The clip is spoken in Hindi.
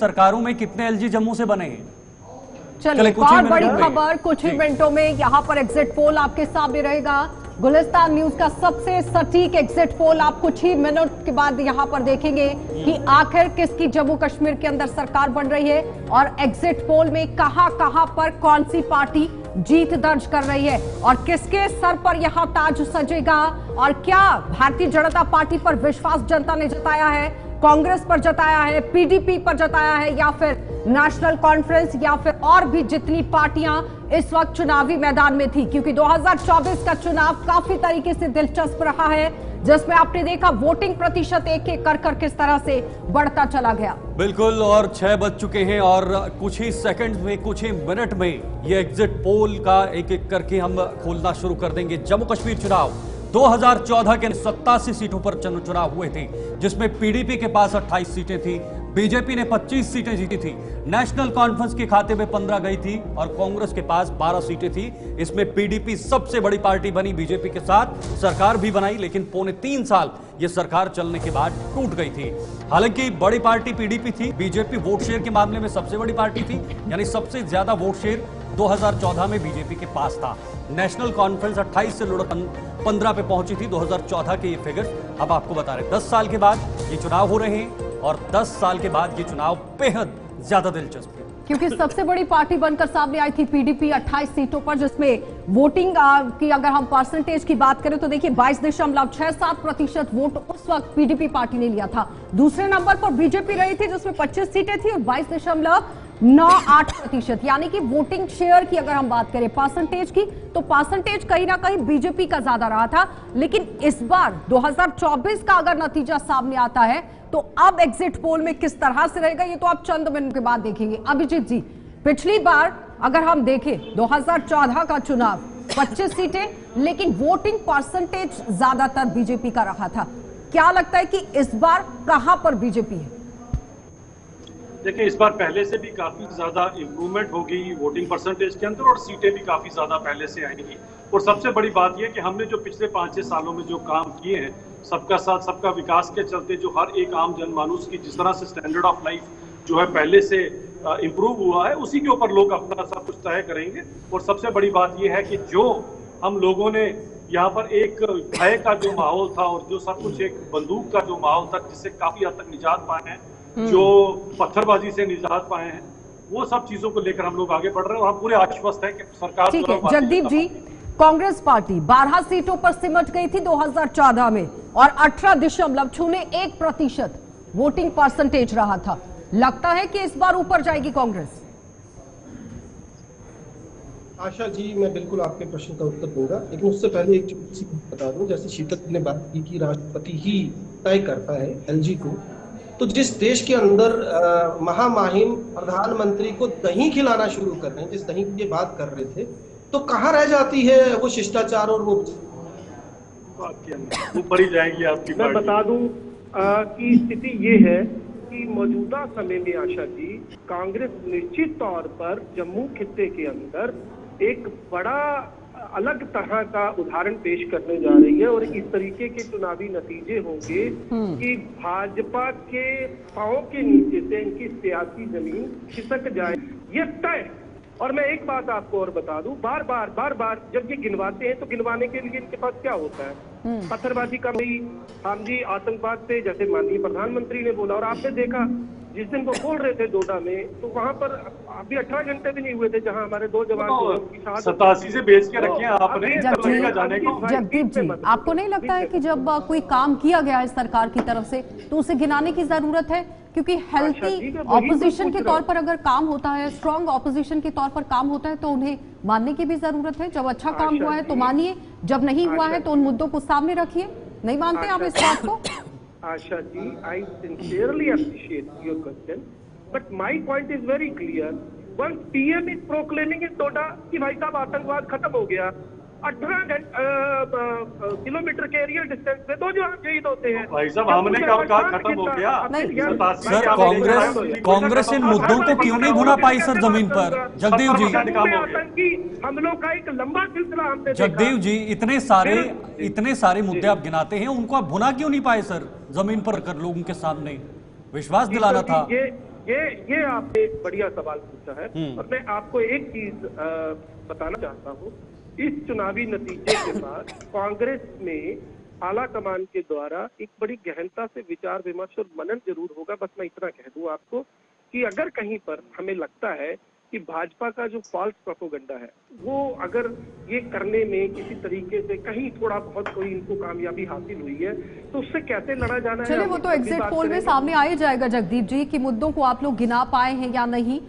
सरकारों में कितने एलजी जम्मू से बने हैं? चलिए और बड़ी खबर कुछ ही मिनटों में यहाँ पर एग्जिट पोल आपके सामने रहेगा। गुलिस्तान न्यूज का सबसे सटीक एग्जिट पोल आप कुछ ही मिनट के बाद यहाँ पर देखेंगे कि आखिर किसकी जम्मू कश्मीर के अंदर सरकार बन रही है और एग्जिट पोल में कहां पर कौन सी पार्टी जीत दर्ज कर रही है और किसके सर पर यहां ताज सजेगा। और क्या भारतीय जनता पार्टी पर विश्वास जनता ने जताया है, कांग्रेस पर जताया है, पीडीपी पर जताया है या फिर नेशनल कॉन्फ्रेंस या फिर और भी जितनी पार्टियां इस वक्त चुनावी मैदान में थी, क्योंकि 2024 का चुनाव काफी तरीके से दिलचस्प रहा है जिसमें आपने देखा वोटिंग प्रतिशत एक एक कर किस तरह से बढ़ता चला गया। बिल्कुल, और 6 बज चुके हैं और कुछ ही सेकंड में, कुछ ही मिनट में ये एग्जिट पोल का एक एक करके हम खोलना शुरू कर देंगे। जम्मू कश्मीर चुनाव 2014 के 87 सीटों पर चुनाव हुए थे, जिसमें पीडीपी के पास 28 सीटें थी, बीजेपी ने 25 सीटें जीती थी, नेशनल कॉन्फ्रेंस के खाते में 15 गई थी और कांग्रेस के पास 12 सीटें थी। इसमें पीडीपी सबसे बड़ी पार्टी बनी, बीजेपी के साथ सरकार भी बनाई, लेकिन पौने 3 साल ये सरकार चलने के बाद टूट गई थी। हालांकि बड़ी पार्टी पीडीपी थी, बीजेपी वोट शेयर के मामले में सबसे बड़ी पार्टी थी, यानी सबसे ज्यादा वोट शेयर 2014 में बीजेपी के पास था। नेशनल कॉन्फ्रेंस 28 से लुढ़क 15 पे पहुंची थी 2014 के ये फिगर्स। अब आपको बता रहे 10 साल के बाद ये चुनाव हो रहे हैं और 10 साल के बाद ये चुनाव बेहद ज्यादा दिलचस्प है, क्योंकि सबसे बड़ी पार्टी बनकर सामने आई थी पीडीपी 28 सीटों पर, जिसमें वोटिंग की अगर हम परसेंटेज की बात करें तो देखिए 22.67% वोट उस वक्त पीडीपी पार्टी ने लिया था। दूसरे नंबर पर बीजेपी रही थी जिसमें 25 सीटें थी और 22.98%, यानी कि वोटिंग शेयर की अगर हम बात करें परसेंटेज की तो परसेंटेज कहीं ना कहीं बीजेपी का ज्यादा रहा था। लेकिन इस बार 2024 का अगर नतीजा सामने आता है तो अब एग्जिट पोल में किस तरह से रहेगा ये तो आप चंद मिनट के बाद देखेंगे। अभिजीत जी, पिछली बार अगर हम देखें 2014 का चुनाव 25 सीटें, लेकिन वोटिंग परसेंटेज ज्यादातर बीजेपी का रहा था। क्या लगता है कि इस बार कहां पर बीजेपी है? देखिए, इस बार पहले से भी काफी ज्यादा इम्प्रूवमेंट होगी वोटिंग परसेंटेज के अंदर और सीटें भी काफी ज्यादा पहले से आएंगी। और सबसे बड़ी बात यह कि हमने जो पिछले 5-6 सालों में जो काम किए हैं, सबका साथ सबका विकास के चलते जो हर एक आम जनमानुस की जिस तरह से स्टैंडर्ड ऑफ लाइफ जो है पहले से इम्प्रूव हुआ है, उसी के ऊपर लोग अपना सब कुछ तय करेंगे। और सबसे बड़ी बात यह है कि जो हम लोगों ने यहाँ पर एक भय का जो माहौल था और जो सब कुछ एक बंदूक का जो माहौल था जिससे काफी हद तक निजात पाए हैं, जो पत्थरबाजी से निजात पाए हैं, वो सब चीजों को लेकर हम लोग आगे बढ़ रहे हैं और हम पूरे आश्वस्त हैं कि सरकार। ठीक है जगदीप जी, कांग्रेस पार्टी 12 सीटों पर सिमट गई थी 2014 में और 18.01% वोटिंग परसेंटेज रहा था। लगता है कि इस बार ऊपर जाएगी कांग्रेस? आशा जी, मैं बिल्कुल आपके प्रश्न का उत्तर दूंगा, लेकिन उससे पहले एक छोटी सी बात बता दूं। जैसे शीतल ने बात की कि राष्ट्रपति ही तय करता है एलजी को, तो जिस देश के अंदर महामहिम प्रधानमंत्री को दही खिलाना शुरू कर रहे हैं, जिस दही की बात कर रहे थे, तो कहाँ रह जाती है वो शिष्टाचार और वो ऊपर ही जाएगी आपकी। मैं बता दूं कि स्थिति ये है कि मौजूदा समय में आशा जी, कांग्रेस निश्चित तौर पर जम्मू खित्ते के अंदर एक बड़ा अलग तरह का उदाहरण पेश करने जा रही है और इस तरीके के चुनावी नतीजे होंगे कि भाजपा के पांव के नीचे से इनकी सियासी जमीन खिसक जाए, ये तय। और मैं एक बात आपको और बता दूं, बार बार जब ये गिनवाते हैं तो गिनवाने के लिए इनके पास क्या होता है? पत्थरबाजी का भी, हम जी आतंकवाद पे, जैसे माननीय प्रधानमंत्री ने बोला। और आपने देखा जिस दिन वो बोल रहे थे डोडा में, तो वहां पर अभी 18 घंटे भी नहीं हुए थे जहां हमारे 2 जवान 87 से बेच के रखे आपने जाने को। जगदीप जी, आपको नहीं लगता है कि जब कोई काम किया गया है सरकार की तरफ से तो उसे गिनाने की जरूरत है? क्योंकि हेल्थी ऑपोजिशन के तौर पर अगर काम होता है, स्ट्रॉन्ग ऑपोजिशन के तौर पर काम होता है, तो उन्हें मानने की भी जरूरत है। जब अच्छा काम हुआ है तो मानिए, जब नहीं हुआ है तो उन मुद्दों को सामने रखिए। नहीं मानते आप इस बात को? Asha ji, I sincerely appreciate your question, but my point is very clear. Once PM is proclaiming in Doda कि भाई साहब आतंकवाद खत्म हो गया, 18 किलोमीटर के एरियल डिस्टेंस पे 2 जवान शहीद होते हैं। भाई साहब, हमने कब कहा खत्म हो गया? सर, कांग्रेस इन मुद्दों को क्यों नहीं भुना पाई सर जमीन पर? जगदेव जी, आतंकी हमलों का एक लंबा सिलसिला हमने देखा। जगदेव जी, इतने सारे मुद्दे आप गिनाते हैं, उनको आप भुना क्यों नहीं पाए सर जमीन पर कर? लोगों के सामने विश्वास दिलाना था। ये आपने एक बढ़िया सवाल पूछा है और मैं आपको एक चीज बताना चाहता हूँ। इस चुनावी नतीजे के बाद कांग्रेस में आला कमान के द्वारा एक बड़ी गहनता से विचार विमर्श और मनन जरूर होगा। बस मैं इतना कह दूं आपको कि अगर कहीं पर हमें लगता है कि भाजपा का जो फॉल्स प्रोपोगंडा है वो अगर ये करने में किसी तरीके से कहीं थोड़ा बहुत कोई इनको कामयाबी हासिल हुई है तो उससे कैसे लड़ा जाना है। चलिए वो तो एग्जिट पोल में सामने आ ही जाएगा जगदीप जी कि मुद्दों को आप लोग गिना पाए हैं या नहीं।